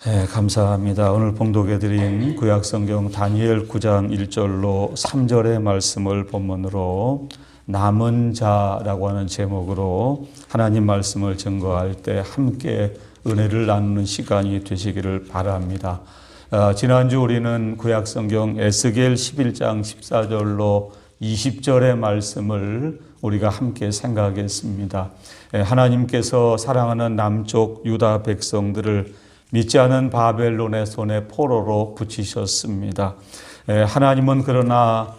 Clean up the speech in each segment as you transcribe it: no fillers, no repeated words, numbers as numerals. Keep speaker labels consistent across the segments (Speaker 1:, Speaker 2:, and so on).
Speaker 1: 네, 감사합니다. 오늘 봉독해드린 구약성경 다니엘 9장 1절로 3절의 말씀을 본문으로 남은 자라고 하는 제목으로 하나님 말씀을 증거할 때 함께 은혜를 나누는 시간이 되시기를 바랍니다. 지난주 우리는 구약성경 에스겔 11장 14절로 20절의 말씀을 우리가 함께 생각했습니다. 하나님께서 사랑하는 남쪽 유다 백성들을 믿지 않은 바벨론의 손에 포로로 붙이셨습니다. 하나님은 그러나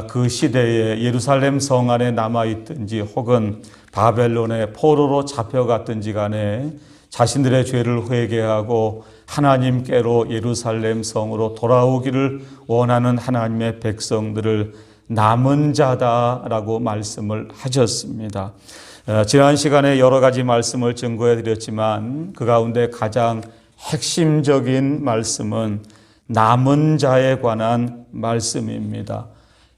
Speaker 1: 그 시대에 예루살렘 성 안에 남아있든지 혹은 바벨론의 포로로 잡혀갔든지 간에 자신들의 죄를 회개하고 하나님께로 예루살렘 성으로 돌아오기를 원하는 하나님의 백성들을 남은 자다라고 말씀을 하셨습니다. 지난 시간에 여러 가지 말씀을 증거해 드렸지만 그 가운데 가장 핵심적인 말씀은 남은 자에 관한 말씀입니다.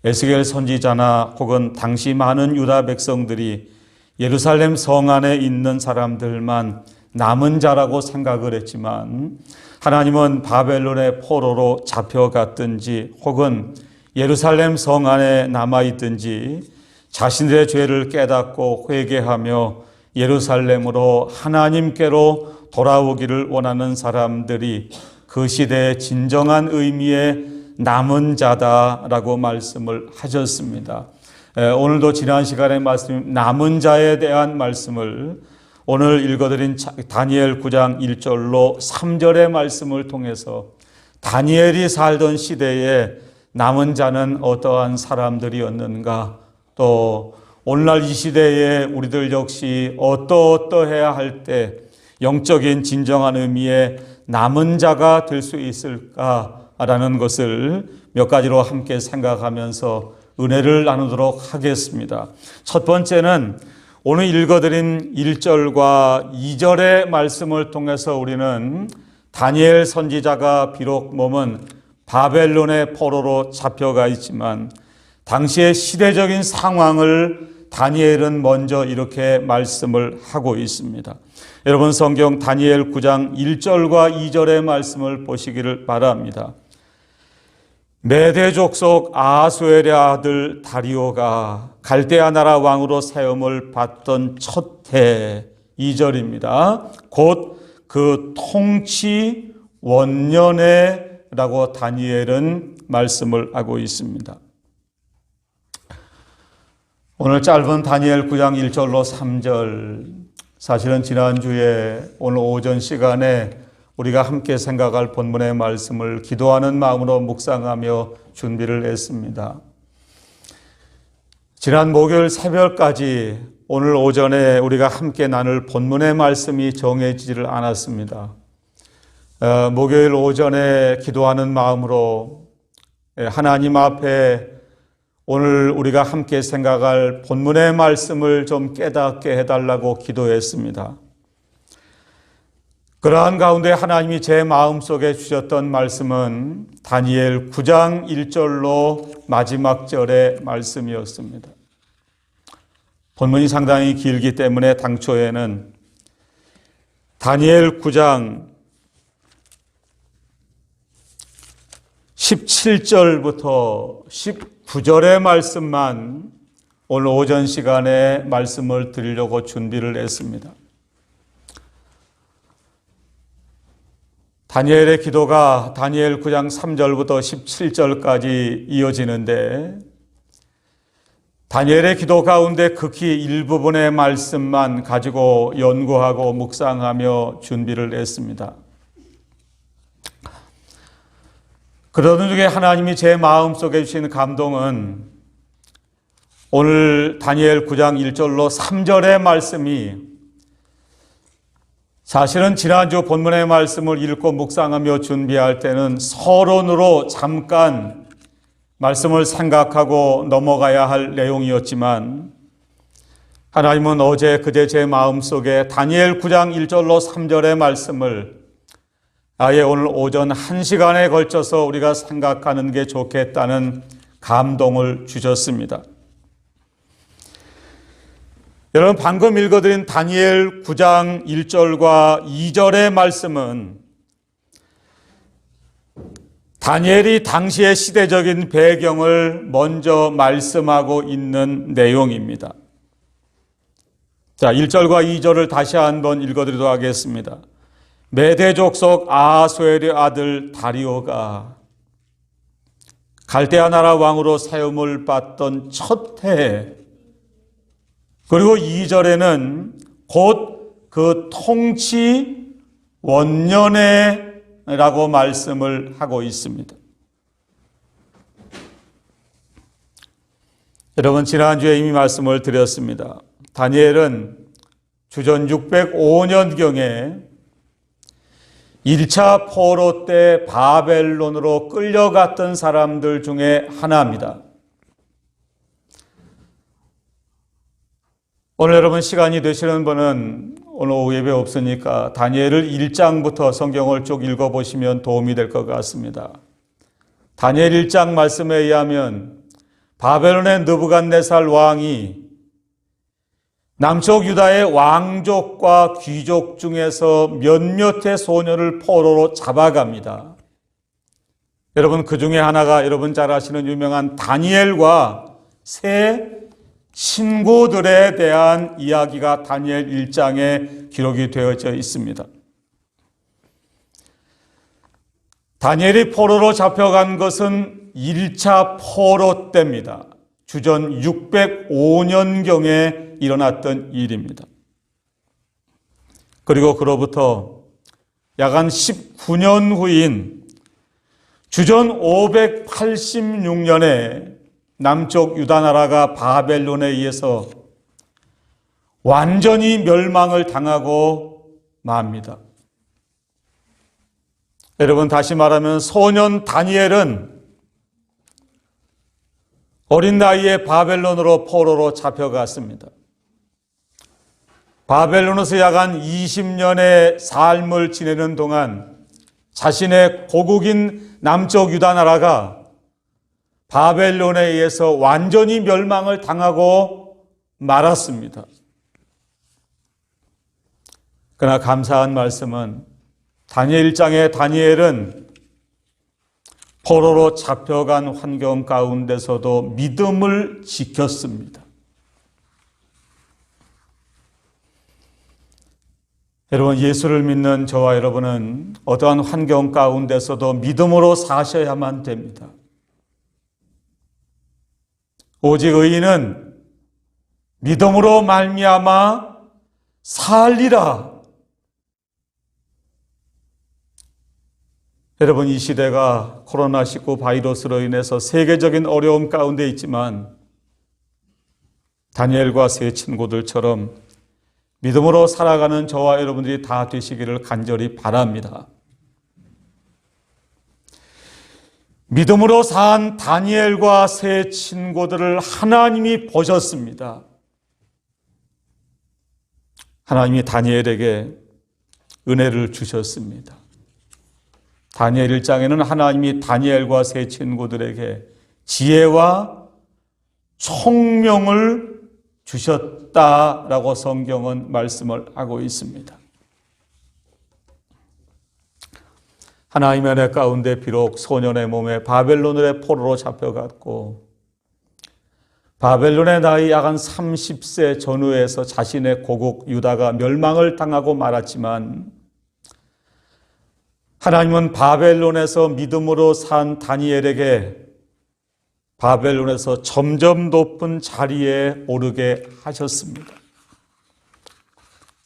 Speaker 1: 에스겔 선지자나 혹은 당시 많은 유다 백성들이 예루살렘 성 안에 있는 사람들만 남은 자라고 생각을 했지만 하나님은 바벨론의 포로로 잡혀갔든지 혹은 예루살렘 성 안에 남아있든지 자신들의 죄를 깨닫고 회개하며 예루살렘으로 하나님께로 돌아오기를 원하는 사람들이 그 시대의 진정한 의미의 남은 자다라고 말씀을 하셨습니다. 오늘도 지난 시간에 말씀 남은 자에 대한 말씀을 오늘 읽어드린 다니엘 9장 1절로 3절의 말씀을 통해서 다니엘이 살던 시대에 남은 자는 어떠한 사람들이었는가, 또 오늘날 이 시대에 우리들 역시 어떠해야 할 때 영적인 진정한 의미의 남은 자가 될 수 있을까라는 것을 몇 가지로 함께 생각하면서 은혜를 나누도록 하겠습니다. 첫 번째는 오늘 읽어드린 1절과 2절의 말씀을 통해서 우리는 다니엘 선지자가 비록 몸은 바벨론의 포로로 잡혀가 있지만 당시의 시대적인 상황을 다니엘은 먼저 이렇게 말씀을 하고 있습니다. 여러분 성경 다니엘 9장 1절과 2절의 말씀을 보시기를 바랍니다. 메대 족속 아하수엘의 아들 다리오가 갈대아 나라 왕으로 세움을 받던 첫 해 2절입니다. 곧 그 통치 원년에라고 다니엘은 말씀을 하고 있습니다. 오늘 짧은 다니엘 9장 1절로 3절, 사실은 지난주에 오늘 오전 시간에 우리가 함께 생각할 본문의 말씀을 기도하는 마음으로 묵상하며 준비를 했습니다. 지난 목요일 새벽까지 오늘 오전에 우리가 함께 나눌 본문의 말씀이 정해지지를 않았습니다. 목요일 오전에 기도하는 마음으로 하나님 앞에 오늘 우리가 함께 생각할 본문의 말씀을 좀 깨닫게 해달라고 기도했습니다. 그러한 가운데 하나님이 제 마음속에 주셨던 말씀은 다니엘 9장 1절로 마지막 절의 말씀이었습니다. 본문이 상당히 길기 때문에 당초에는 다니엘 9장 17절부터 19절의 말씀만 오늘 오전 시간에 말씀을 드리려고 준비를 했습니다. 다니엘의 기도가 다니엘 9장 3절부터 17절까지 이어지는데 다니엘의 기도 가운데 극히 일부분의 말씀만 가지고 연구하고 묵상하며 준비를 했습니다. 그러던 중에 하나님이 제 마음속에 주신 감동은 오늘 다니엘 9장 1절로 3절의 말씀이 사실은 지난주 본문의 말씀을 읽고 묵상하며 준비할 때는 서론으로 잠깐 말씀을 생각하고 넘어가야 할 내용이었지만 하나님은 어제 그제 제 마음속에 다니엘 9장 1절로 3절의 말씀을 아예 오늘 오전 1시간에 걸쳐서 우리가 생각하는 게 좋겠다는 감동을 주셨습니다. 여러분 방금 읽어드린 다니엘 9장 1절과 2절의 말씀은 다니엘이 당시의 시대적인 배경을 먼저 말씀하고 있는 내용입니다. 자, 1절과 2절을 다시 한번 읽어드리도록 하겠습니다. 메대 족속 아하수엘의 아들 다리오가 갈대아 나라 왕으로 세움을 받던 첫 해에, 그리고 2절에는 곧 그 통치 원년에라고 말씀을 하고 있습니다. 여러분, 지난주에 이미 말씀을 드렸습니다. 다니엘은 주전 605년경에 1차 포로 때 바벨론으로 끌려갔던 사람들 중에 하나입니다. 오늘 여러분 시간이 되시는 분은 오늘 오후 예배 없으니까 다니엘을 1장부터 성경을 쭉 읽어보시면 도움이 될 것 같습니다. 다니엘 1장 말씀에 의하면 바벨론의 느부갓네살 왕이 남쪽 유다의 왕족과 귀족 중에서 몇몇의 소녀를 포로로 잡아갑니다. 여러분, 그 중에 하나가 여러분 잘 아시는 유명한 다니엘과 세 친구들에 대한 이야기가 다니엘 1장에 기록이 되어져 있습니다. 다니엘이 포로로 잡혀간 것은 1차 포로 때입니다. 주전 605년경에 일어났던 일입니다. 그리고 그로부터 약 한 19년 후인 주전 586년에 남쪽 유다 나라가 바벨론에 의해서 완전히 멸망을 당하고 맙니다. 여러분, 다시 말하면 소년 다니엘은 어린 나이에 바벨론으로 포로로 잡혀갔습니다. 바벨론에서 약 한 20년의 삶을 지내는 동안 자신의 고국인 남쪽 유다 나라가 바벨론에 의해서 완전히 멸망을 당하고 말았습니다. 그러나 감사한 말씀은 다니엘 1장의 다니엘은 포로로 잡혀간 환경 가운데서도 믿음을 지켰습니다. 여러분, 예수를 믿는 저와 여러분은 어떠한 환경 가운데서도 믿음으로 사셔야만 됩니다. 오직 의인은 믿음으로 말미암아 살리라. 여러분, 이 시대가 코로나19 바이러스로 인해서 세계적인 어려움 가운데 있지만 다니엘과 세 친구들처럼 믿음으로 살아가는 저와 여러분들이 다 되시기를 간절히 바랍니다. 믿음으로 산 다니엘과 세 친구들을 하나님이 보셨습니다. 하나님이 다니엘에게 은혜를 주셨습니다. 다니엘 1장에는 하나님이 다니엘과 세 친구들에게 지혜와 총명을 주셨다라고 성경은 말씀을 하고 있습니다. 하나님의 은혜 가운데 비록 소년의 몸에 바벨론의 포로로 잡혀갔고 바벨론의 나이 약 한 30세 전후에서 자신의 고국 유다가 멸망을 당하고 말았지만 하나님은 바벨론에서 믿음으로 산 다니엘에게 바벨론에서 점점 높은 자리에 오르게 하셨습니다.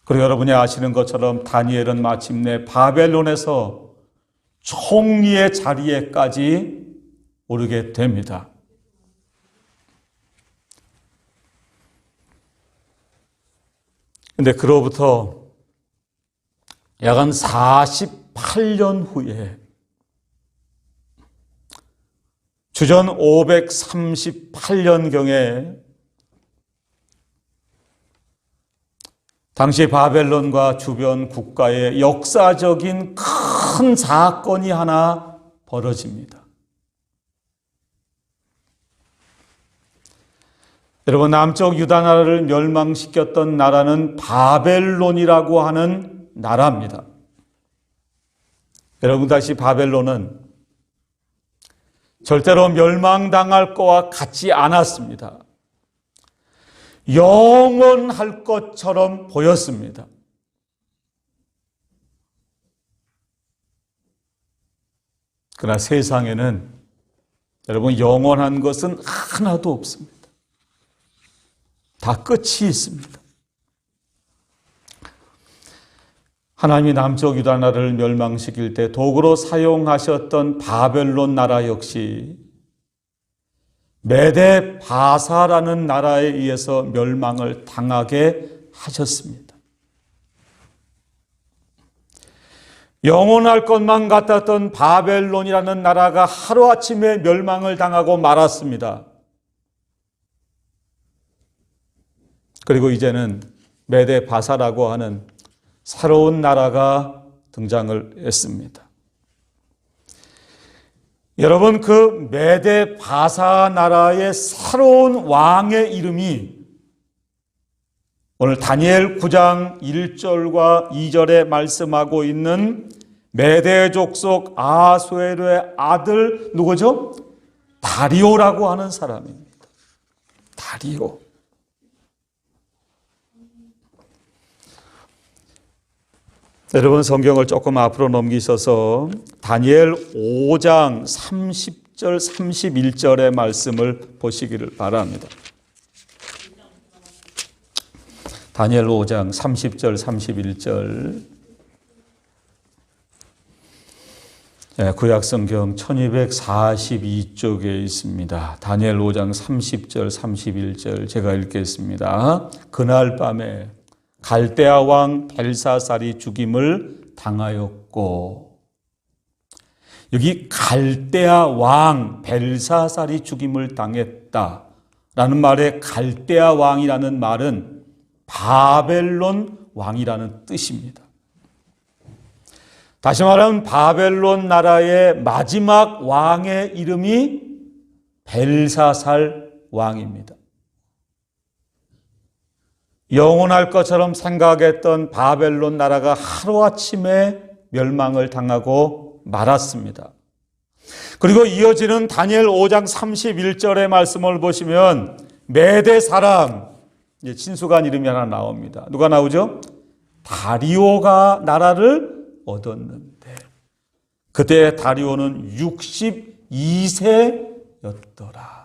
Speaker 1: 그리고 여러분이 아시는 것처럼 다니엘은 마침내 바벨론에서 총리의 자리에까지 오르게 됩니다. 그런데 그로부터 약 한 48년 후에 주전 538년경에 당시 바벨론과 주변 국가의 역사적인 큰 사건이 하나 벌어집니다. 여러분, 남쪽 유다 나라를 멸망시켰던 나라는 바벨론이라고 하는 나라입니다. 여러분, 다시 바벨론은 절대로 멸망당할 것과 같지 않았습니다. 영원할 것처럼 보였습니다. 그러나 세상에는 여러분 영원한 것은 하나도 없습니다. 다 끝이 있습니다. 하나님이 남쪽 유다 나라를 멸망시킬 때 도구로 사용하셨던 바벨론 나라 역시 메데 바사라는 나라에 의해서 멸망을 당하게 하셨습니다. 영원할 것만 같았던 바벨론이라는 나라가 하루아침에 멸망을 당하고 말았습니다. 그리고 이제는 메데 바사라고 하는 새로운 나라가 등장을 했습니다. 여러분, 그 메데 바사 나라의 새로운 왕의 이름이 오늘 다니엘 9장 1절과 2절에 말씀하고 있는 메데 족속 아수에르의 아들 누구죠? 다리오라고 하는 사람입니다. 다리오. 여러분, 성경을 조금 앞으로 넘기셔서 다니엘 5장 30절 31절의 말씀을 보시기를 바랍니다. 다니엘 5장 30절 31절. 구약성경 1242쪽에 있습니다. 다니엘 5장 30절 31절 제가 읽겠습니다. 그날 밤에 갈대아 왕 벨사살이 죽임을 당하였고, 여기 갈대아 왕 벨사살이 죽임을 당했다라는 말에 갈대아 왕이라는 말은 바벨론 왕이라는 뜻입니다. 다시 말하면 바벨론 나라의 마지막 왕의 이름이 벨사살 왕입니다. 영원할 것처럼 생각했던 바벨론 나라가 하루아침에 멸망을 당하고 말았습니다. 그리고 이어지는 다니엘 5장 31절의 말씀을 보시면 메대 사람, 친숙한 이름이 하나 나옵니다. 누가 나오죠? 다리오가 나라를 얻었는데 그때 다리오는 62세였더라.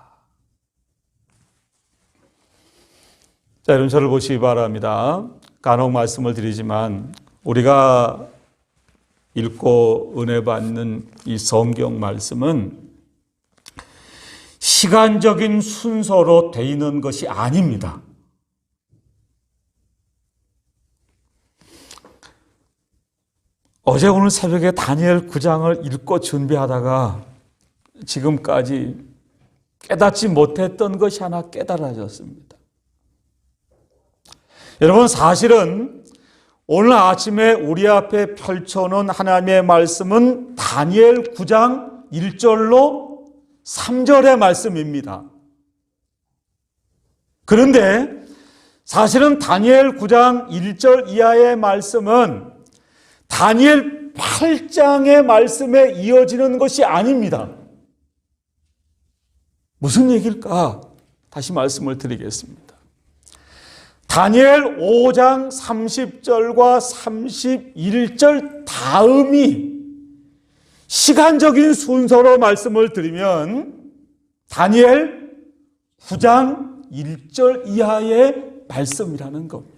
Speaker 1: 자, 여러분 저를 보시기 바랍니다. 간혹 말씀을 드리지만 우리가 읽고 은혜 받는 이 성경 말씀은 시간적인 순서로 돼 있는 것이 아닙니다. 어제 오늘 새벽에 다니엘 9장을 읽고 준비하다가 지금까지 깨닫지 못했던 것이 하나 깨달아졌습니다. 여러분, 사실은 오늘 아침에 우리 앞에 펼쳐놓은 하나님의 말씀은 다니엘 9장 1절로 3절의 말씀입니다. 그런데 사실은 다니엘 9장 1절 이하의 말씀은 다니엘 8장의 말씀에 이어지는 것이 아닙니다. 무슨 얘기일까? 다시 말씀을 드리겠습니다. 다니엘 5장 30절과 31절 다음이 시간적인 순서로 말씀을 드리면 다니엘 9장 1절 이하의 말씀이라는 겁니다.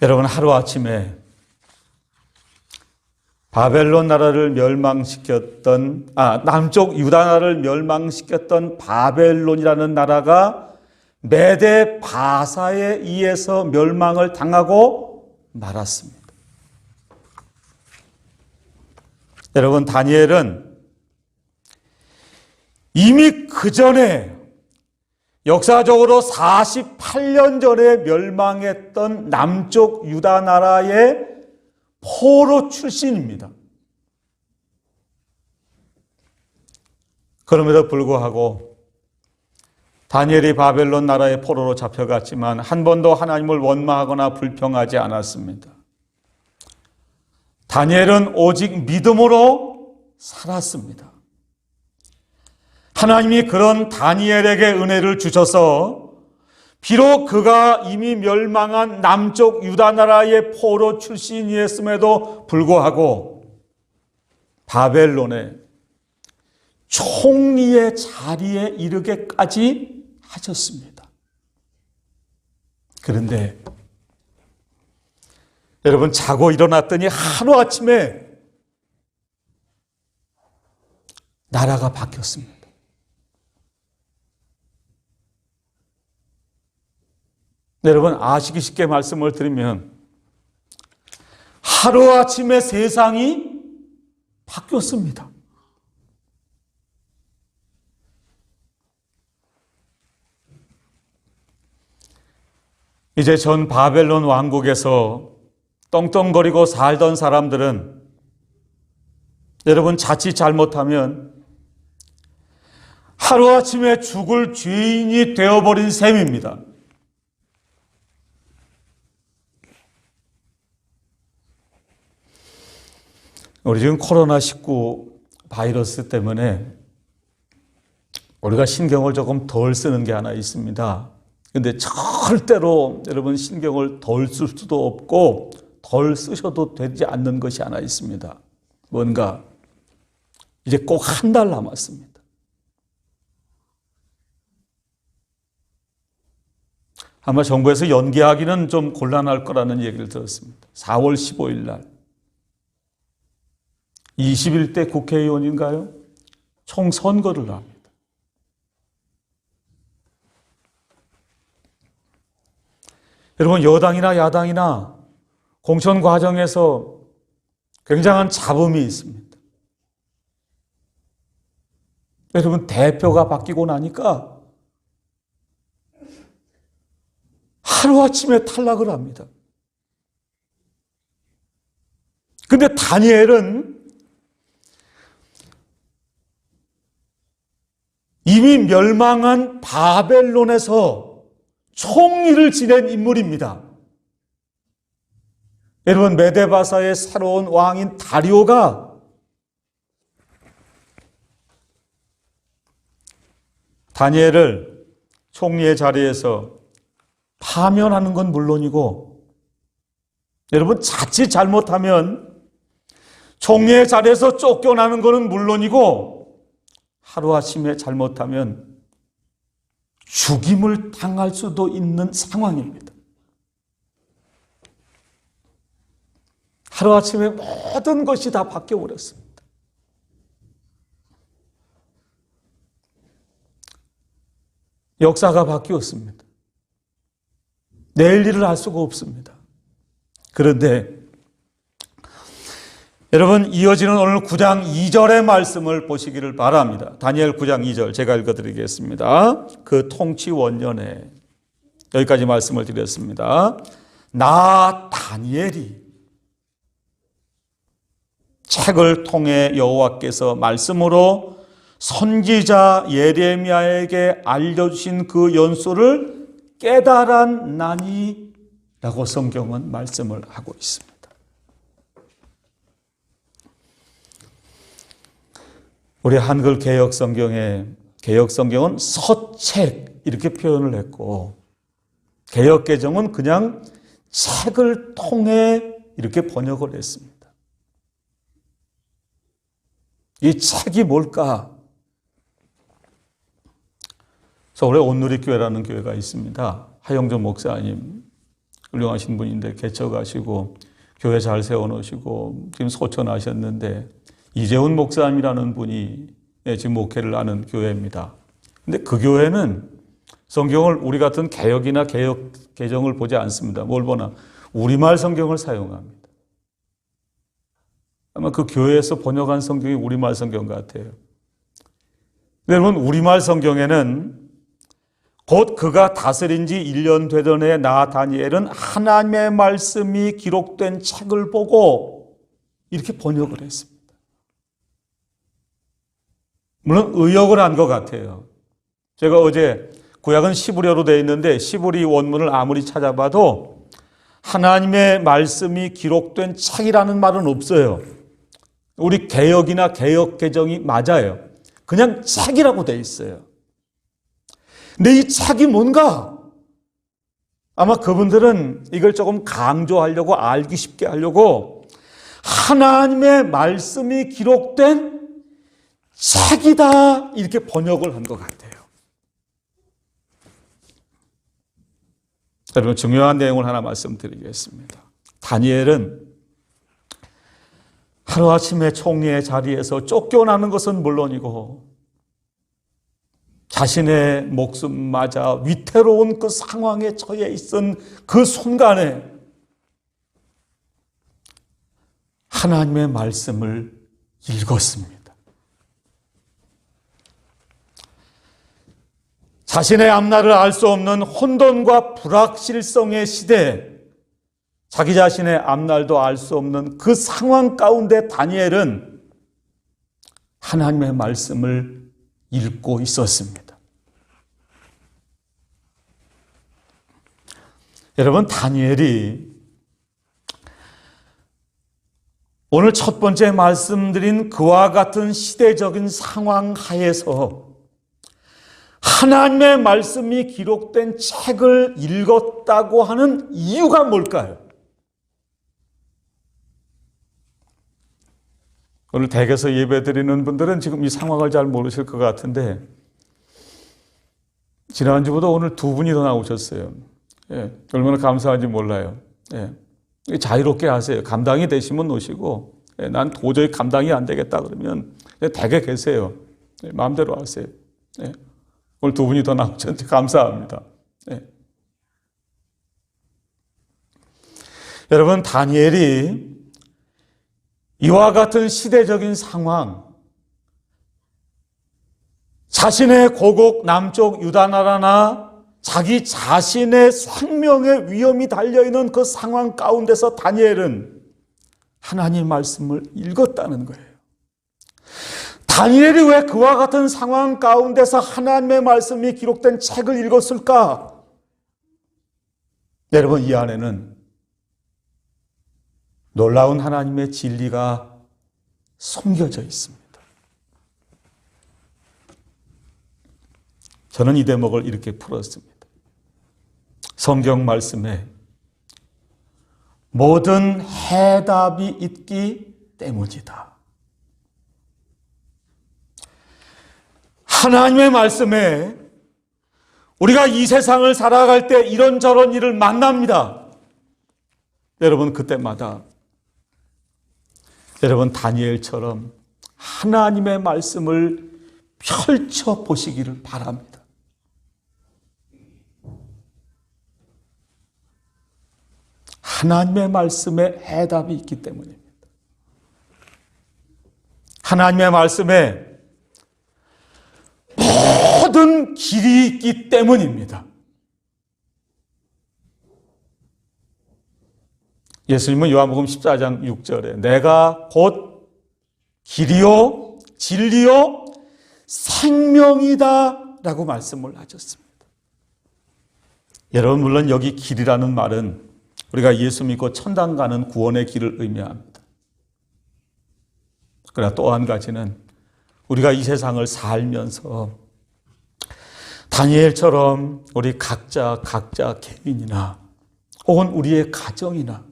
Speaker 1: 여러분, 하루아침에 바벨론 나라를 멸망시켰던, 남쪽 유다 나라를 멸망시켰던 바벨론이라는 나라가 메데 바사에 의해서 멸망을 당하고 말았습니다. 여러분, 다니엘은 이미 그 전에 역사적으로 48년 전에 멸망했던 남쪽 유다 나라의 포로 출신입니다. 그럼에도 불구하고 다니엘이 바벨론 나라의 포로로 잡혀갔지만 한 번도 하나님을 원망하거나 불평하지 않았습니다. 다니엘은 오직 믿음으로 살았습니다. 하나님이 그런 다니엘에게 은혜를 주셔서 비록 그가 이미 멸망한 남쪽 유다 나라의 포로 출신이었음에도 불구하고 바벨론의 총리의 자리에 이르게까지 하셨습니다. 그런데 여러분, 자고 일어났더니 하루아침에 나라가 바뀌었습니다. 여러분, 아시기 쉽게 말씀을 드리면 하루아침에 세상이 바뀌었습니다. 이제 전 바벨론 왕국에서 떵떵거리고 살던 사람들은 여러분, 자칫 잘못하면 하루아침에 죽을 죄인이 되어버린 셈입니다. 우리 지금 코로나19 바이러스 때문에 우리가 신경을 조금 덜 쓰는 게 하나 있습니다. 근데 절대로 여러분 신경을 덜 쓸 수도 없고 덜 쓰셔도 되지 않는 것이 하나 있습니다. 뭔가 이제 꼭 한 달 남았습니다. 아마 정부에서 연기하기는 좀 곤란할 거라는 얘기를 들었습니다. 4월 15일 날 21대 국회의원인가요? 총선거를 합니다. 여러분, 여당이나 야당이나 공천 과정에서 굉장한 잡음이 있습니다. 여러분, 대표가 바뀌고 나니까 하루아침에 탈락을 합니다. 근데 다니엘은 이미 멸망한 바벨론에서 총리를 지낸 인물입니다. 여러분, 메데바사의 새로운 왕인 다리오가 다니엘을 총리의 자리에서 파면하는 건 물론이고, 여러분, 자칫 잘못하면 총리의 자리에서 쫓겨나는 것은 물론이고, 하루아침에 잘못하면 죽임을 당할 수도 있는 상황입니다. 하루아침에 모든 것이 다 바뀌어버렸습니다. 역사가 바뀌었습니다. 내일 일을 알 수가 없습니다. 그런데 여러분, 이어지는 오늘 9장 2절의 말씀을 보시기를 바랍니다. 다니엘 9장 2절 제가 읽어드리겠습니다. 그 통치 원년에, 여기까지 말씀을 드렸습니다. 나 다니엘이 책을 통해 여호와께서 말씀으로 선지자 예레미야에게 알려주신 그 연수를 깨달았나니 라고 성경은 말씀을 하고 있습니다. 우리 한글 개역 성경은 서책 이렇게 표현을 했고, 개역 개정은 그냥 책을 통해 이렇게 번역을 했습니다. 이 책이 뭘까? 서울에 온누리교회라는 교회가 있습니다. 하영전 목사님 훌륭하신 분인데 개척하시고 교회 잘 세워놓으시고 지금 소천하셨는데, 이재훈 목사님이라는 분이 지금 목회를 하는 교회입니다. 근데 그 교회는 성경을 우리 같은 개역이나 개역 개정을 보지 않습니다. 뭘 보나? 우리말 성경을 사용합니다. 아마 그 교회에서 번역한 성경이 우리말 성경 같아요. 여러분, 우리말 성경에는 곧 그가 다스린 지 1년 되던 해 나 다니엘은 하나님의 말씀이 기록된 책을 보고 이렇게 번역을 했습니다. 물론 의역을 한 것 같아요. 제가 어제 구약은 시브리어로 되어 있는데 시브리 원문을 아무리 찾아봐도 하나님의 말씀이 기록된 책이라는 말은 없어요. 우리 개역이나 개역 개정이 맞아요. 그냥 책이라고 돼 있어요. 근데 이 책이 뭔가? 아마 그분들은 이걸 조금 강조하려고, 알기 쉽게 하려고 하나님의 말씀이 기록된 책이다 이렇게 번역을 한 것 같아요. 여러분, 중요한 내용을 하나 말씀드리겠습니다. 다니엘은 하루아침에 총리의 자리에서 쫓겨나는 것은 물론이고 자신의 목숨마저 위태로운 그 상황에 처해 있은 그 순간에 하나님의 말씀을 읽었습니다. 자신의 앞날을 알 수 없는 혼돈과 불확실성의 시대에 자기 자신의 앞날도 알 수 없는 그 상황 가운데 다니엘은 하나님의 말씀을 읽고 있었습니다. 여러분, 다니엘이 오늘 첫 번째 말씀드린 그와 같은 시대적인 상황 하에서 하나님의 말씀이 기록된 책을 읽었다고 하는 이유가 뭘까요? 오늘 댁에서 예배드리는 분들은 지금 이 상황을 잘 모르실 것 같은데 지난주보다 오늘 두 분이 더 나오셨어요. 예, 얼마나 감사한지 몰라요. 예, 자유롭게 하세요. 감당이 되시면 오시고, 예, 난 도저히 감당이 안 되겠다 그러면 댁에 계세요. 예, 마음대로 하세요. 예, 오늘 두 분이 더 나오셨는데 감사합니다. 예. 여러분, 다니엘이 이와 같은 시대적인 상황, 자신의 고국 남쪽 유다 나라나 자기 자신의 생명의 위험이 달려있는 그 상황 가운데서 다니엘은 하나님 말씀을 읽었다는 거예요. 다니엘이 왜 그와 같은 상황 가운데서 하나님의 말씀이 기록된 책을 읽었을까? 여러분, 이 안에는 놀라운 하나님의 진리가 숨겨져 있습니다. 저는 이 대목을 이렇게 풀었습니다. 성경 말씀에 모든 해답이 있기 때문이다. 하나님의 말씀에 우리가 이 세상을 살아갈 때 이런저런 일을 만납니다. 여러분, 그때마다 여러분 다니엘처럼 하나님의 말씀을 펼쳐 보시기를 바랍니다. 하나님의 말씀에 해답이 있기 때문입니다. 하나님의 말씀에 모든 길이 있기 때문입니다. 예수님은 요한복음 14장 6절에 내가 곧 길이요 진리요 생명이다 라고 말씀을 하셨습니다. 여러분, 물론 여기 길이라는 말은 우리가 예수 믿고 천당 가는 구원의 길을 의미합니다. 그러나 또 한 가지는 우리가 이 세상을 살면서 다니엘처럼 우리 각자 개인이나 혹은 우리의 가정이나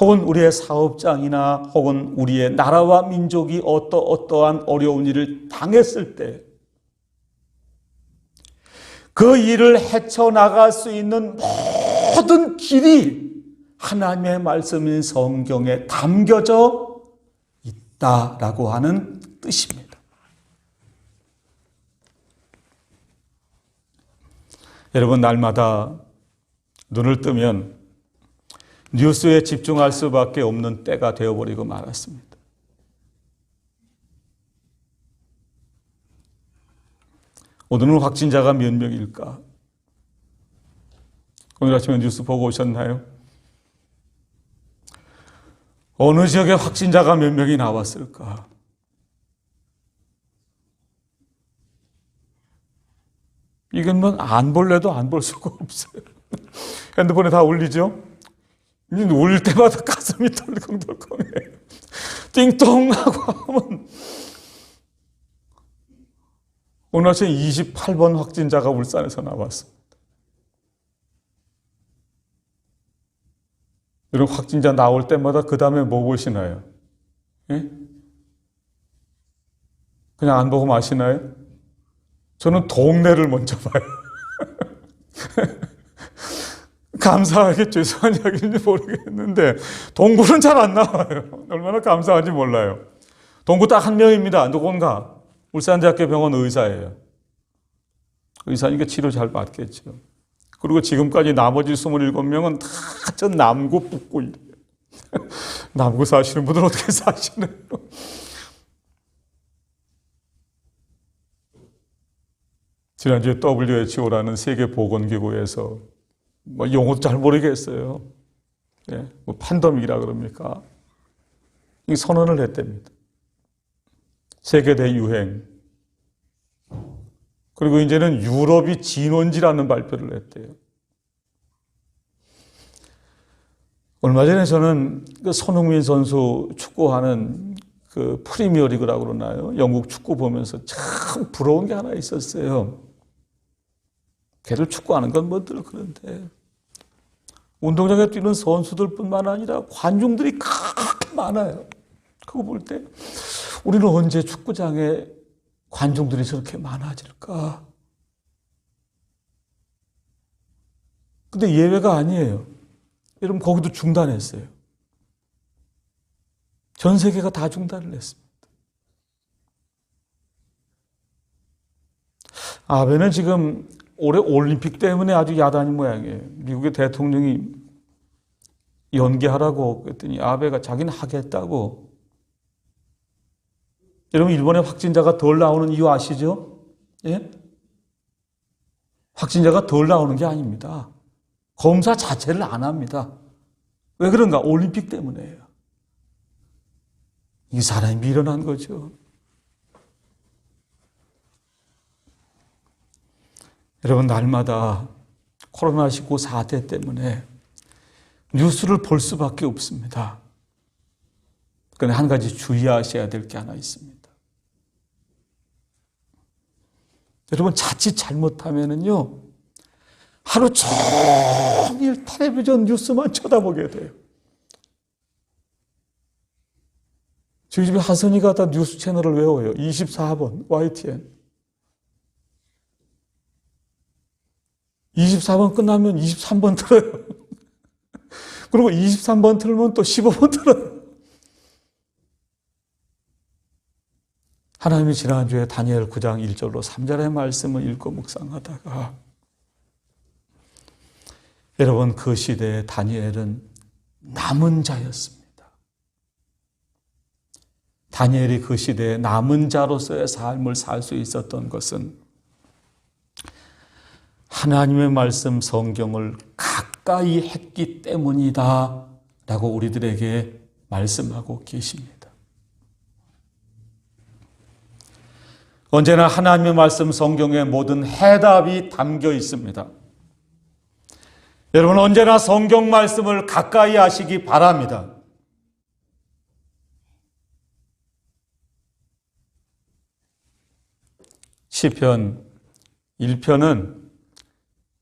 Speaker 1: 혹은 우리의 사업장이나 혹은 우리의 나라와 민족이 어떠한 어려운 일을 당했을 때 그 일을 헤쳐나갈 수 있는 모든 길이 하나님의 말씀인 성경에 담겨져 있다라고 하는 뜻입니다. 여러분, 날마다 눈을 뜨면 뉴스에 집중할 수밖에 없는 때가 되어버리고 말았습니다. 오늘은 확진자가 몇 명일까? 오늘 아침에 뉴스 보고 오셨나요? 어느 지역에 확진자가 몇 명이 나왔을까? 이건 뭐 안 볼래도 안 볼 수가 없어요. 핸드폰에 다 올리죠? 울릴 때마다 가슴이 덜컹덜컹해요. 띵동 하고 하면 오늘 아침 28번 확진자가 울산에서 나왔습니다. 이런 확진자 나올 때마다 그 다음에 뭐 보시나요? 예? 그냥 안 보고 마시나요? 저는 동네를 먼저 봐요. 감사하게 죄송한 이야기인지 모르겠는데 동구는 잘 안 나와요. 얼마나 감사한지 몰라요. 동구 딱 한 명입니다. 누군가. 울산대학교 병원 의사예요. 의사니까 치료 잘 받겠죠. 그리고 지금까지 나머지 27명은 다 저 남구 북구 이래요. 남구 사시는 분들 어떻게 사시나요? 지난주에 WHO라는 세계보건기구에서 뭐 용어도 잘 모르겠어요. 예, 뭐 팬데믹이라 그럽니까? 이 선언을 했답니다. 세계 대유행. 그리고 이제는 유럽이 진원지라는 발표를 했대요. 얼마 전에 저는 그 손흥민 선수 축구하는 그 프리미어리그라고 그러나요? 영국 축구 보면서 참 부러운 게 하나 있었어요. 걔들 축구하는 건 뭐들 그런데 운동장에 뛰는 선수들뿐만 아니라 관중들이 그렇게 많아요. 그거 볼 때 우리는 언제 축구장에 관중들이 저렇게 많아질까? 근데 예외가 아니에요. 여러분 거기도 중단했어요. 전 세계가 다 중단을 했습니다. 아베는 지금 올해 올림픽 때문에 아주 야단인 모양이에요. 미국의 대통령이 연기하라고 그랬더니 아베가 자기는 하겠다고. 여러분 일본에 확진자가 덜 나오는 이유 아시죠? 예? 확진자가 덜 나오는 게 아닙니다. 검사 자체를 안 합니다. 왜 그런가? 올림픽 때문에요. 이 사람이 미련한 거죠. 여러분 날마다 코로나19 사태 때문에 뉴스를 볼 수밖에 없습니다. 그런데 한 가지 주의하셔야 될 게 하나 있습니다. 여러분 자칫 잘못하면은요 하루 종일 텔레비전 뉴스만 쳐다보게 돼요. 저희 집에 하선이가 다 뉴스 채널을 외워요. 24번 YTN. 24번 끝나면 23번 틀어요. 그리고 23번 틀면 또 15번 틀어요. 하나님이 지난주에 다니엘 9장 1절로 3절의 말씀을 읽고 묵상하다가 여러분 그 시대에 다니엘은 남은 자였습니다. 다니엘이 그 시대에 남은 자로서의 삶을 살 수 있었던 것은 하나님의 말씀 성경을 가까이 했기 때문이다 라고 우리들에게 말씀하고 계십니다. 언제나 하나님의 말씀 성경에 모든 해답이 담겨 있습니다. 여러분 언제나 성경 말씀을 가까이 하시기 바랍니다. 시편 1편은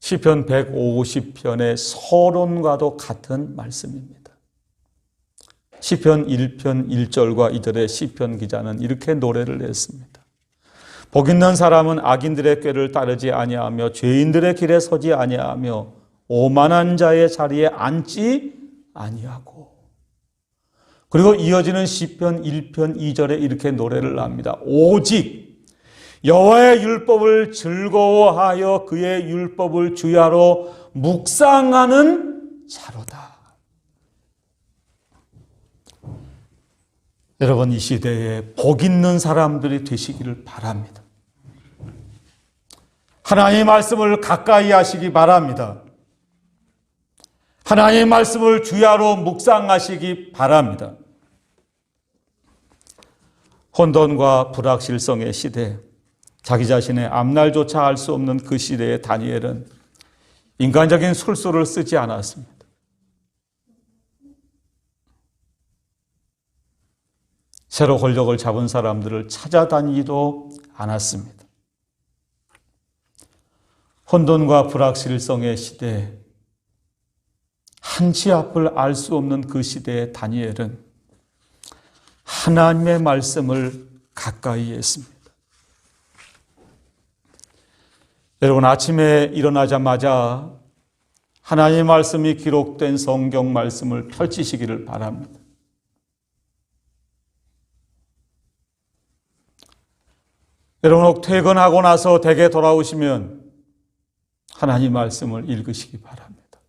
Speaker 1: 시편 150편의 서론과도 같은 말씀입니다. 시편 1편 1절과 2절의 시편 기자는 이렇게 노래를 했습니다. 복 있는 사람은 악인들의 꾀를 따르지 아니하며 죄인들의 길에 서지 아니하며 오만한 자의 자리에 앉지 아니하고. 그리고 이어지는 시편 1편 2절에 이렇게 노래를 합니다. 오직 여호와의 율법을 즐거워하여 그의 율법을 주야로 묵상하는 자로다. 여러분 이 시대에 복 있는 사람들이 되시기를 바랍니다. 하나님의 말씀을 가까이 하시기 바랍니다. 하나님의 말씀을 주야로 묵상하시기 바랍니다. 혼돈과 불확실성의 시대, 자기 자신의 앞날조차 알 수 없는 그 시대의 다니엘은 인간적인 술수를 쓰지 않았습니다. 새로 권력을 잡은 사람들을 찾아다니지도 않았습니다. 혼돈과 불확실성의 시대, 한치 앞을 알 수 없는 그 시대의 다니엘은 하나님의 말씀을 가까이 했습니다. 여러분, 아침에 일어나자마자 하나님의 말씀이 기록된 성경 말씀을 펼치시기를 바랍니다. 여러분, 혹 퇴근하고 나서 댁에 돌아오시면 하나님 말씀을 읽으시기 바랍니다.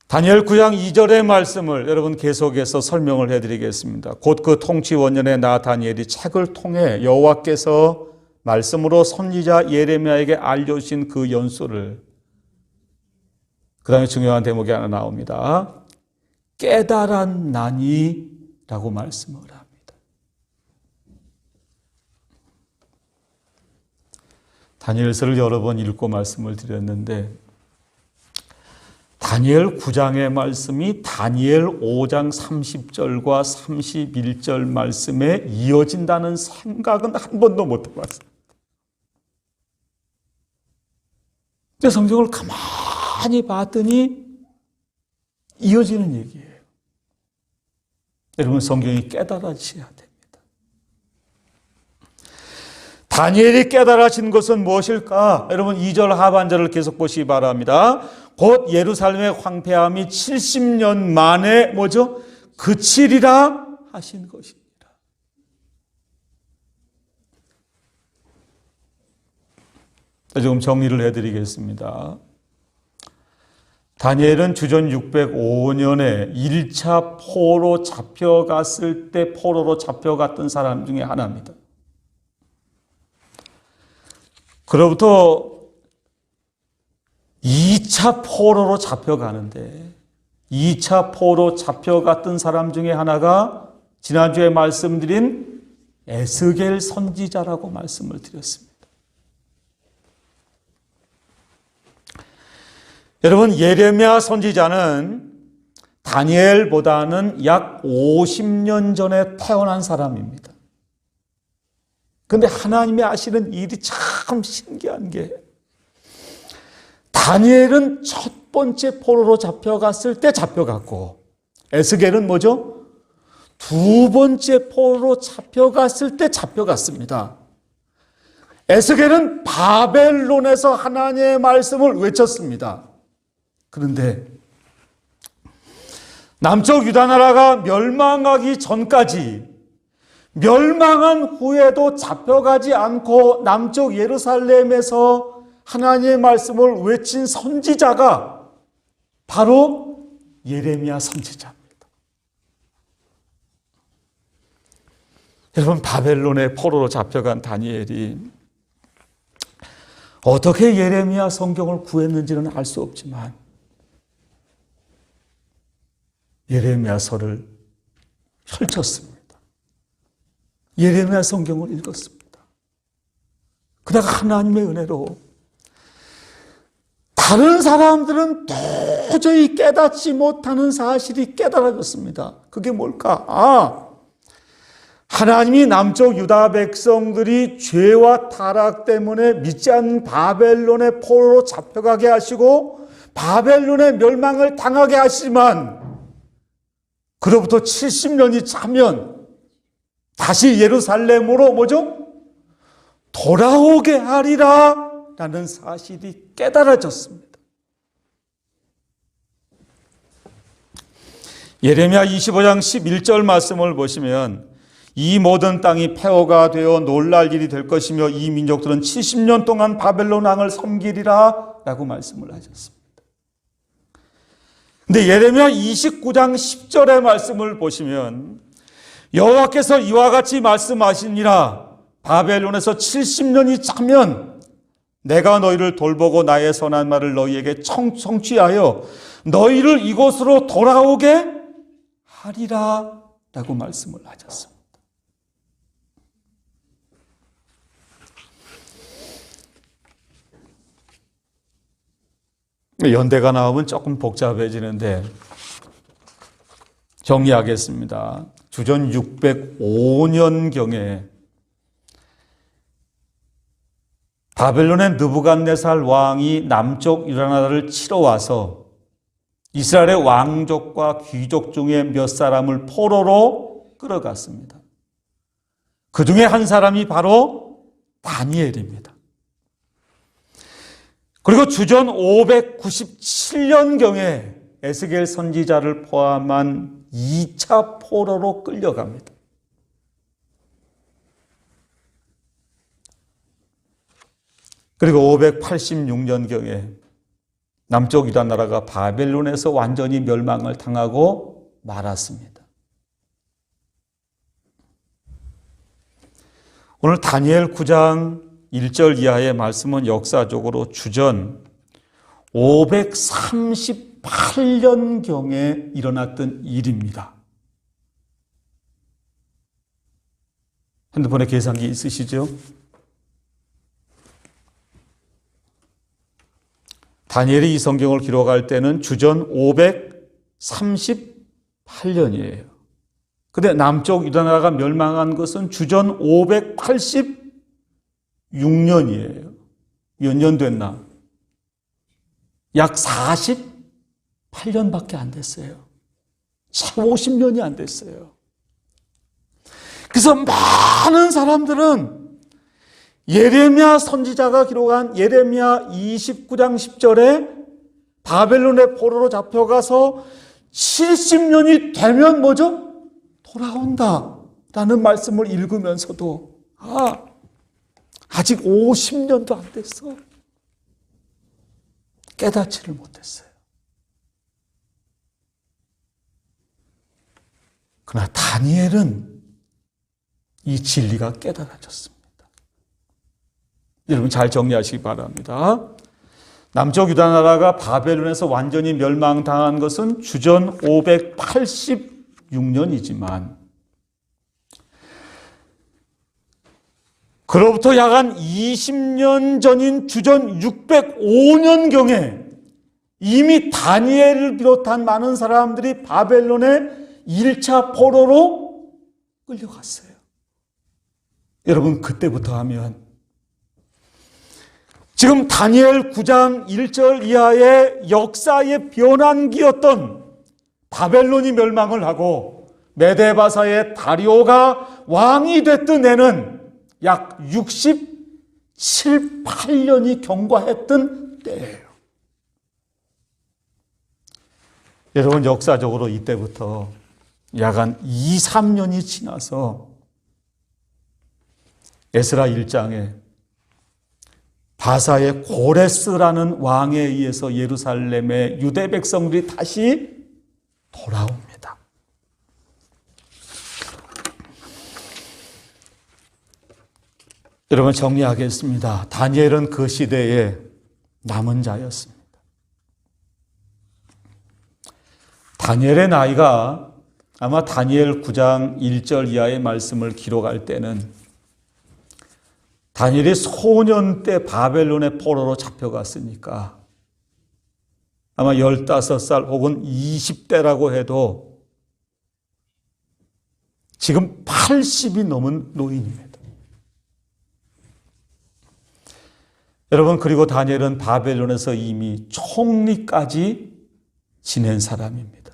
Speaker 1: 다니엘 9장 2절의 말씀을 여러분 계속해서 설명을 해드리겠습니다. 곧 그 통치 원년에 나 다니엘이 책을 통해 여호와께서 말씀으로 선지자 예레미야에게 알려주신 그 연수를, 그 다음에 중요한 대목이 하나 나옵니다. 깨달았나니 라고 말씀을 합니다. 다니엘서를 여러 번 읽고 말씀을 드렸는데 다니엘 9장의 말씀이 다니엘 5장 30절과 31절 말씀에 이어진다는 생각은 한 번도 못 해봤어요. 근데 성경을 가만히 봤더니 이어지는 얘기예요. 여러분, 성경이 깨달아지셔야 됩니다. 다니엘이 깨달아진 것은 무엇일까? 여러분 2절 하반절을 계속 보시기 바랍니다. 곧 예루살렘의 황폐함이 70년 만에 뭐죠? 그치리라 하신 것입니다. 조금 정리를 해드리겠습니다. 다니엘은 주전 605년에 1차 포로 잡혀갔을 때 포로로 잡혀갔던 사람 중에 하나입니다. 그로부터 2차 포로로 잡혀가는데 2차 포로 잡혀갔던 사람 중에 하나가 지난주에 말씀드린 에스겔 선지자라고 말씀을 드렸습니다. 여러분, 예레미야 선지자는 다니엘보다는 약 50년 전에 태어난 사람입니다. 그런데 하나님이 하시는 일이 참 신기한 게 다니엘은 첫 번째 포로로 잡혀갔을 때 잡혀갔고 에스겔은 뭐죠? 두 번째 포로로 잡혀갔을 때 잡혀갔습니다. 에스겔은 바벨론에서 하나님의 말씀을 외쳤습니다. 그런데 남쪽 유다 나라가 멸망하기 전까지 멸망한 후에도 잡혀가지 않고 남쪽 예루살렘에서 하나님의 말씀을 외친 선지자가 바로 예레미야 선지자입니다. 여러분, 바벨론의 포로로 잡혀간 다니엘이 어떻게 예레미야 성경을 구했는지는 알 수 없지만 예레미야서를 펼쳤습니다. 예레미야 성경을 읽었습니다. 그다가 하나님의 은혜로 다른 사람들은 도저히 깨닫지 못하는 사실이 깨달아졌습니다. 그게 뭘까? 하나님이 남쪽 유다 백성들이 죄와 타락 때문에 믿지 않는 바벨론의 포로로 잡혀가게 하시고 바벨론의 멸망을 당하게 하시지만 그로부터 70년이 차면 다시 예루살렘으로 뭐죠? 돌아오게 하리라 라는 사실이 깨달아졌습니다. 예레미야 25장 11절 말씀을 보시면 이 모든 땅이 폐허가 되어 놀랄 일이 될 것이며 이 민족들은 70년 동안 바벨론 왕을 섬기리라 라고 말씀을 하셨습니다. 근데 예레미야 29장 10절의 말씀을 보시면 여호와께서 이와 같이 말씀하시니라 바벨론에서 70년이 차면 내가 너희를 돌보고 나의 선한 말을 너희에게 성취하여 너희를 이곳으로 돌아오게 하리라 라고 말씀을 하셨습니다. 연대가 나오면 조금 복잡해지는데 정리하겠습니다. 주전 605년경에 바벨론의 느부갓네살 왕이 남쪽 유다나라를 치러 와서 이스라엘의 왕족과 귀족 중에 몇 사람을 포로로 끌어갔습니다. 그 중에 한 사람이 바로 다니엘입니다. 그리고 주전 597년경에 에스겔 선지자를 포함한 2차 포로로 끌려갑니다. 그리고 586년경에 남쪽 유다 나라가 바벨론에서 완전히 멸망을 당하고 말았습니다. 오늘 다니엘 9장 1절 이하의 말씀은 역사적으로 주전 538년경에 일어났던 일입니다. 핸드폰에 계산기 있으시죠? 다니엘이 이 성경을 기록할 때는 주전 538년이에요. 근데 남쪽 유다 나라가 멸망한 것은 주전 586년이에요. 몇 년 됐나? 약 48년밖에 안 됐어요. 50년이 안 됐어요. 그래서 많은 사람들은 예레미야 선지자가 기록한 예레미야 29장 10절에 바벨론의 포로로 잡혀가서 70년이 되면 뭐죠? 돌아온다라는 말씀을 읽으면서도 아직 50년도 안 됐어. 깨닫지를 못했어요. 그러나 다니엘은 이 진리가 깨달아졌습니다. 여러분 잘 정리하시기 바랍니다. 남쪽 유다 나라가 바벨론에서 완전히 멸망당한 것은 주전 586년이지만 그로부터 약 한 20년 전인 주전 605년경에 이미 다니엘을 비롯한 많은 사람들이 바벨론의 1차 포로로 끌려갔어요. 여러분 그때부터 하면 지금 다니엘 9장 1절 이하의 역사의 변환기였던 바벨론이 멸망을 하고 메데바사의 다리오가 왕이 됐던 해는 약 67, 8년이 경과했던 때예요. 여러분 역사적으로 이때부터 약 한 2, 3년이 지나서 에스라 1장에 바사의 고레스라는 왕에 의해서 예루살렘의 유대 백성들이 다시 돌아옵니다. 여러분 정리하겠습니다. 다니엘은 그 시대에 남은 자였습니다. 다니엘의 나이가 아마 다니엘 9장 1절 이하의 말씀을 기록할 때는 다니엘이 소년 때 바벨론의 포로로 잡혀갔으니까 아마 15살 혹은 20대라고 해도 지금 80이 넘은 노인입니다. 여러분 그리고 다니엘은 바벨론에서 이미 총리까지 지낸 사람입니다.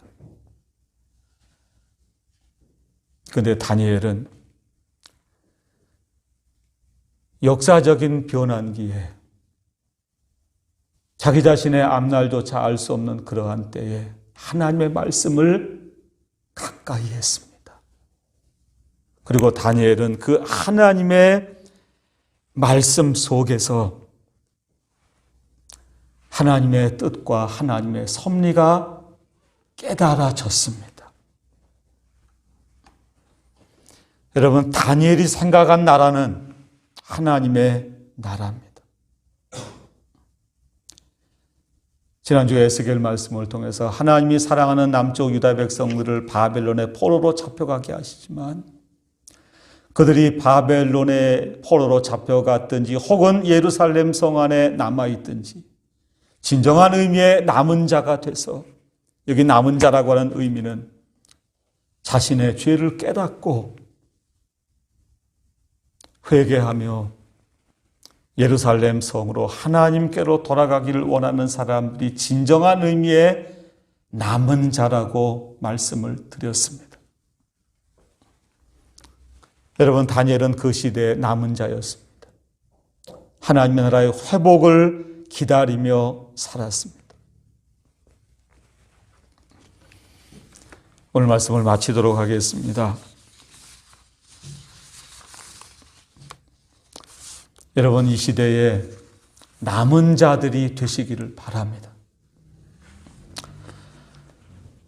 Speaker 1: 그런데 다니엘은 역사적인 변환기에 자기 자신의 앞날조차 알 수 없는 그러한 때에 하나님의 말씀을 가까이 했습니다. 그리고 다니엘은 그 하나님의 말씀 속에서 하나님의 뜻과 하나님의 섭리가 깨달아졌습니다. 여러분 다니엘이 생각한 나라는 하나님의 나라입니다. 지난주에 에스겔 말씀을 통해서 하나님이 사랑하는 남쪽 유다 백성들을 바벨론의 포로로 잡혀가게 하시지만 그들이 바벨론의 포로로 잡혀갔든지 혹은 예루살렘 성 안에 남아있든지 진정한 의미의 남은 자가 돼서 여기 남은 자라고 하는 의미는 자신의 죄를 깨닫고 회개하며 예루살렘 성으로 하나님께로 돌아가기를 원하는 사람들이 진정한 의미의 남은 자라고 말씀을 드렸습니다. 여러분, 다니엘은 그 시대의 남은 자였습니다. 하나님의 나라의 회복을 기다리며 살았습니다. 오늘 말씀을 마치도록 하겠습니다. 여러분, 이 시대에 남은 자들이 되시기를 바랍니다.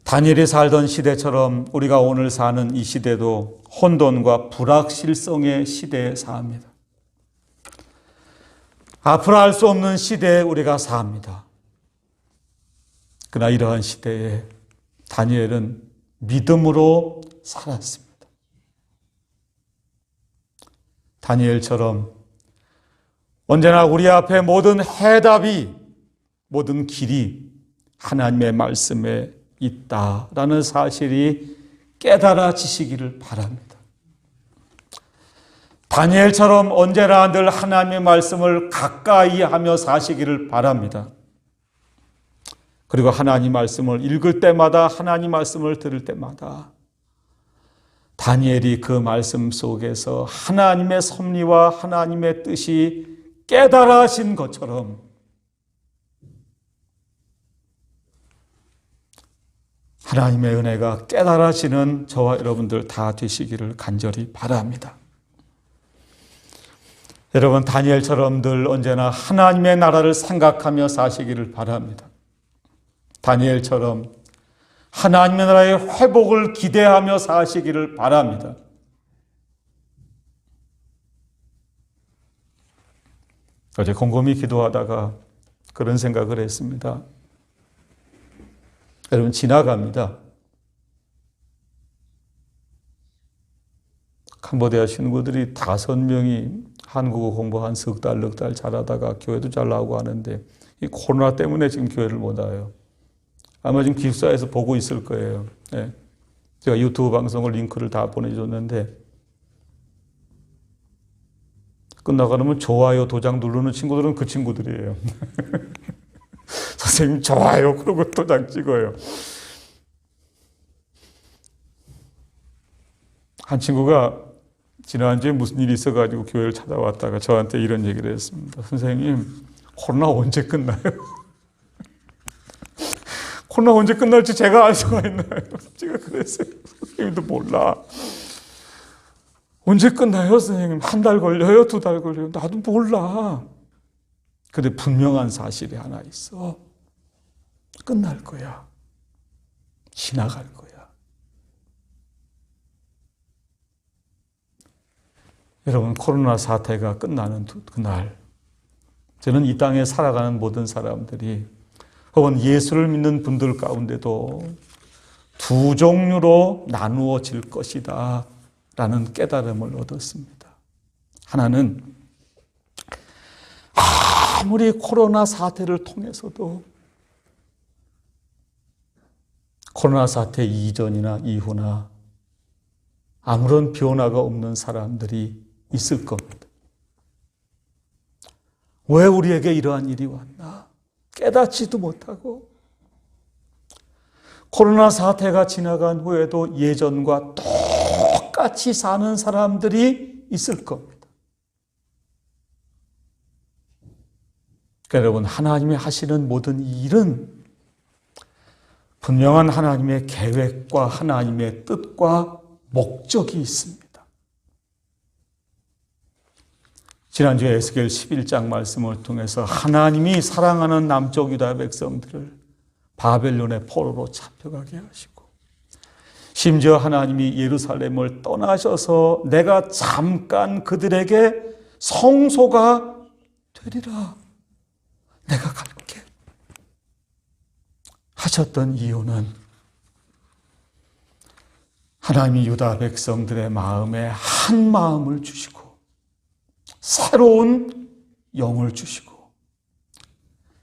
Speaker 1: 다니엘이 살던 시대처럼 우리가 오늘 사는 이 시대도 혼돈과 불확실성의 시대에 삽니다. 앞으로 알 수 없는 시대에 우리가 삽니다. 그러나 이러한 시대에 다니엘은 믿음으로 살았습니다. 다니엘처럼 언제나 우리 앞에 모든 해답이, 모든 길이 하나님의 말씀에 있다라는 사실이 깨달아지시기를 바랍니다. 다니엘처럼 언제나 늘 하나님의 말씀을 가까이 하며 사시기를 바랍니다. 그리고 하나님 말씀을 읽을 때마다, 하나님 말씀을 들을 때마다 다니엘이 그 말씀 속에서 하나님의 섭리와 하나님의 뜻이 깨달아진 것처럼 하나님의 은혜가 깨달아지는 저와 여러분들 다 되시기를 간절히 바랍니다. 여러분, 다니엘처럼 늘 언제나 하나님의 나라를 생각하며 사시기를 바랍니다. 다니엘처럼 하나님의 나라의 회복을 기대하며 사시기를 바랍니다. 어제 곰곰이 기도하다가 그런 생각을 했습니다. 여러분, 지나갑니다. 캄보디아 친구들이 5명이 한국어 공부 한 석 달, 넉 달 잘하다가 교회도 잘 나오고 하는데 이 코로나 때문에 지금 교회를 못 와요. 아마 지금 기숙사에서 보고 있을 거예요. 네. 제가 유튜브 방송을 링크를 다 보내줬는데 끝나고 나면 좋아요 도장 누르는 친구들은 그 친구들이에요. 선생님 좋아요 그러고 도장 찍어요. 한 친구가 지난주에 무슨 일이 있어가지고 교회를 찾아왔다가 저한테 이런 얘기를 했습니다. 선생님, 코로나 언제 끝나요? 코로나 언제 끝날지 제가 알 수가 있나요? 제가 그랬어요. 선생님도 몰라. 언제 끝나요, 선생님? 1달 걸려요? 2달 걸려요? 나도 몰라. 근데 분명한 사실이 하나 있어. 끝날 거야. 지나갈 거야. 여러분, 코로나 사태가 끝나는 그날, 저는 이 땅에 살아가는 모든 사람들이 혹은 예수를 믿는 분들 가운데도 2 종류로 나누어질 것이다 라는 깨달음을 얻었습니다. 하나는 아무리 코로나 사태를 통해서도 코로나 사태 이전이나 이후나 아무런 변화가 없는 사람들이 있을 겁니다. 왜 우리에게 이러한 일이 왔나? 깨닫지도 못하고 코로나 사태가 지나간 후에도 예전과 똑같이 사는 사람들이 있을 겁니다. 그러니까 여러분, 하나님이 하시는 모든 일은 분명한 하나님의 계획과 하나님의 뜻과 목적이 있습니다. 지난주에 에스겔 11장 말씀을 통해서 하나님이 사랑하는 남쪽 유다 백성들을 바벨론의 포로로 잡혀가게 하시고 심지어 하나님이 예루살렘을 떠나셔서 내가 잠깐 그들에게 성소가 되리라. 내가 갈게 하셨던 이유는 하나님이 유다 백성들의 마음에 한 마음을 주시고 새로운 영을 주시고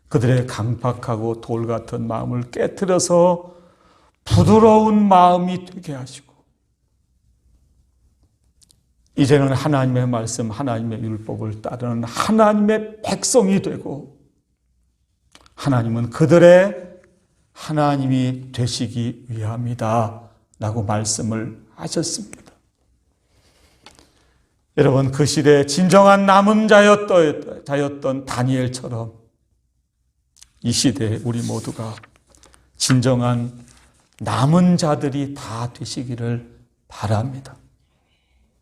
Speaker 1: 그들의 강팍하고 돌 같은 마음을 깨트려서 부드러운 마음이 되게 하시고 이제는 하나님의 말씀, 하나님의 율법을 따르는 하나님의 백성이 되고 하나님은 그들의 하나님이 되시기 위함이다 라고 말씀을 하셨습니다. 여러분, 그 시대에 진정한 남은 자였던 다니엘처럼 이 시대에 우리 모두가 진정한 남은 자들이 다 되시기를 바랍니다.